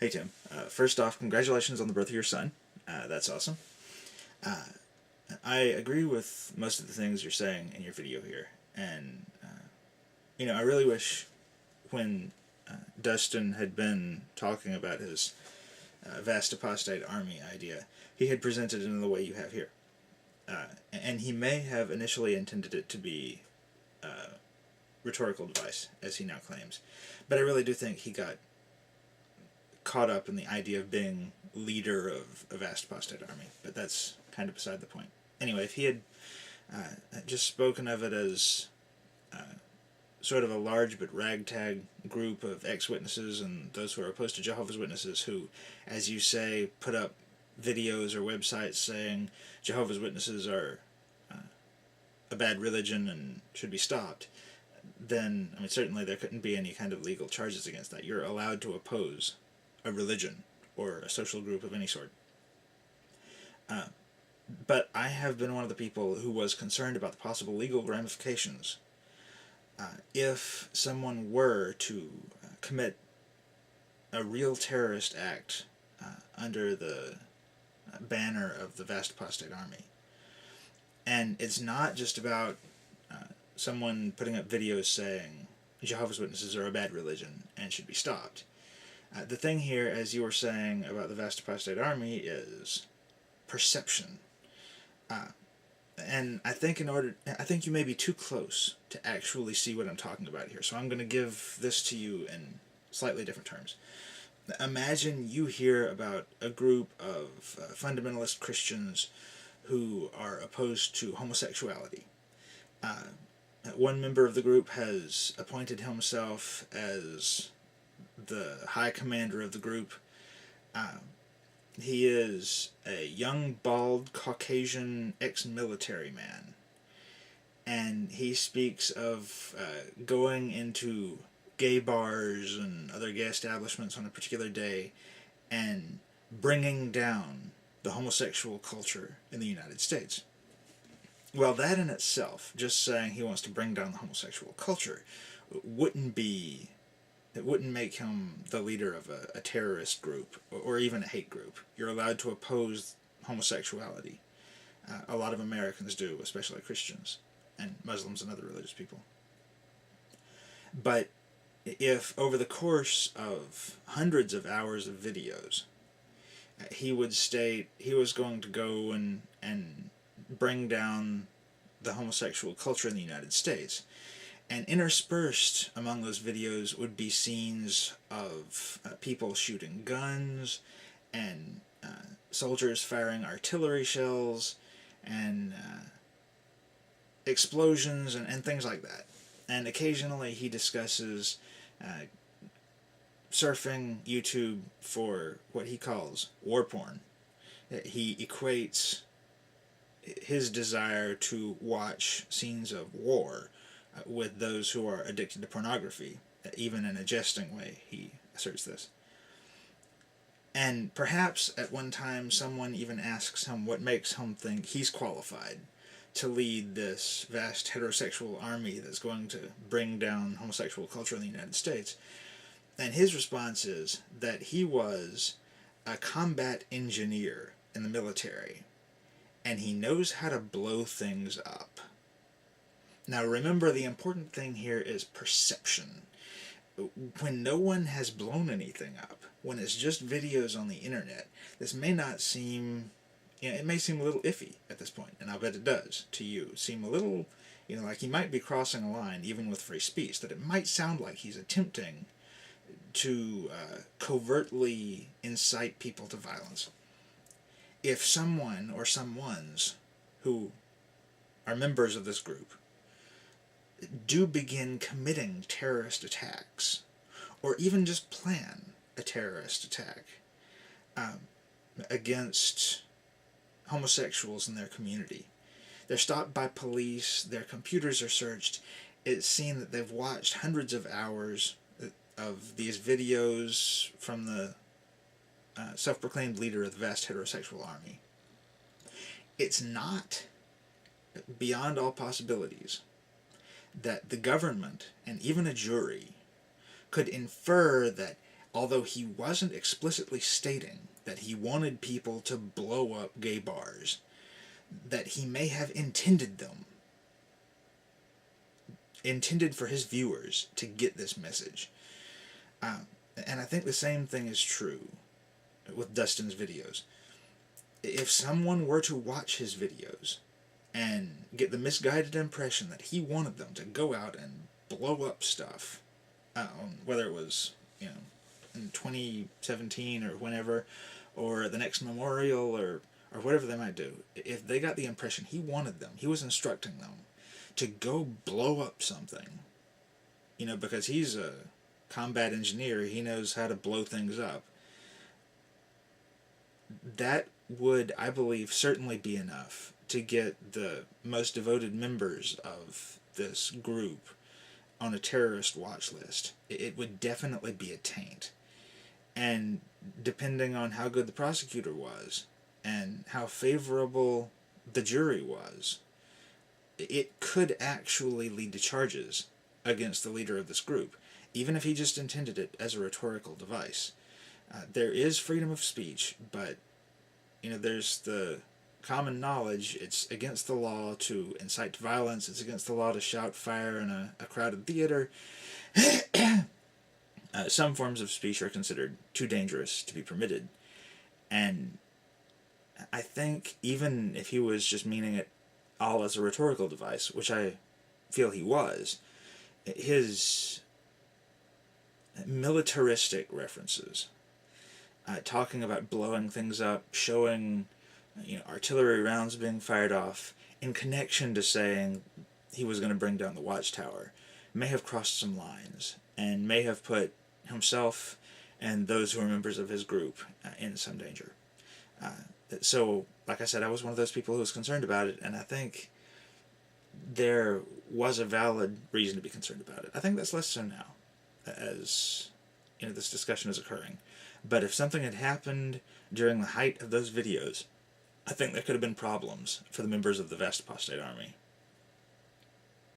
Hey Tim, first off, congratulations on the birth of your son. That's awesome. Uh, I agree with most of the things you're saying in your video here, and I really wish when Dustin had been talking about his Vast Apostate Army idea, he had presented it in the way you have here, and he may have initially intended it to be a rhetorical device, as he now claims, but I really do think he got caught up in the idea of being leader of a vast apostate army, but that's kind of beside the point. Anyway, if he had just spoken of it as sort of a large but ragtag group of ex-witnesses and those who are opposed to Jehovah's Witnesses who, as you say, put up videos or websites saying Jehovah's Witnesses are a bad religion and should be stopped, then, certainly there couldn't be any kind of legal charges against that. You're allowed to oppose a religion or a social group of any sort. But I have been one of the people who was concerned about the possible legal ramifications if someone were to commit a real terrorist act under the banner of the Vast Apostate Army. And it's not just about someone putting up videos saying Jehovah's Witnesses are a bad religion and should be stopped. The thing here, as you were saying about the Vast Apostate Army, is perception. And I think you may be too close to actually see what I'm talking about here, so I'm going to give this to you in slightly different terms. Imagine you hear about a group of fundamentalist Christians who are opposed to homosexuality. One member of the group has appointed himself as the high commander of the group. He is a young, bald, Caucasian ex-military man. And he speaks of going into gay bars and other gay establishments on a particular day and bringing down the homosexual culture in the United States. Well, that in itself, just saying he wants to bring down the homosexual culture, wouldn't make him the leader of a terrorist group or even a hate group. You're allowed to oppose homosexuality. A lot of Americans do, especially Christians and Muslims and other religious people. But if over the course of hundreds of hours of videos, he would state he was going to go and bring down the homosexual culture in the United States, and interspersed among those videos would be scenes of people shooting guns and soldiers firing artillery shells and explosions and things like that. And occasionally he discusses surfing YouTube for what he calls war porn. He equates his desire to watch scenes of war with those who are addicted to pornography, even in a jesting way, he asserts this. And perhaps at one time someone even asks him what makes him think he's qualified to lead this vast heterosexual army that's going to bring down homosexual culture in the United States. And his response is that he was a combat engineer in the military, and he knows how to blow things up. Now remember, the important thing here is perception. When no one has blown anything up, when it's just videos on the internet, this may not seem, it may seem a little iffy at this point, and I'll bet it does to you. Seem a little, like he might be crossing a line, even with free speech, that it might sound like he's attempting to covertly incite people to violence. If someone or someones who are members of this group do begin committing terrorist attacks, or even just plan a terrorist attack against homosexuals in their community, they're stopped by police, their computers are searched, it's seen that they've watched hundreds of hours of these videos from the self-proclaimed leader of the vast heterosexual army. It's not beyond all possibilities that the government and even a jury could infer that although he wasn't explicitly stating that he wanted people to blow up gay bars, that he may have intended for his viewers to get this message. And I think the same thing is true with Dustin's videos. If someone were to watch his videos and get the misguided impression that he wanted them to go out and blow up stuff, whether it was, in 2017 or whenever, or the next memorial, or whatever they might do, if they got the impression he wanted them, he was instructing them to go blow up something, because he's a combat engineer, he knows how to blow things up, that would, I believe, certainly be enough to get the most devoted members of this group on a terrorist watch list. It would definitely be a taint. And depending on how good the prosecutor was and how favorable the jury was, it could actually lead to charges against the leader of this group, even if he just intended it as a rhetorical device. There is freedom of speech, but there's the common knowledge it's against the law to incite violence, it's against the law to shout fire in a crowded theater. Some forms of speech are considered too dangerous to be permitted, and I think even if he was just meaning it all as a rhetorical device, which I feel he was, his militaristic references, talking about blowing things up, showing artillery rounds being fired off, in connection to saying he was going to bring down the watchtower, may have crossed some lines, and may have put himself and those who are members of his group in some danger. So, like I said, I was one of those people who was concerned about it, and I think there was a valid reason to be concerned about it. I think that's less so now, as this discussion is occurring. But if something had happened during the height of those videos, I think there could have been problems for the members of the Vast Apostate Army.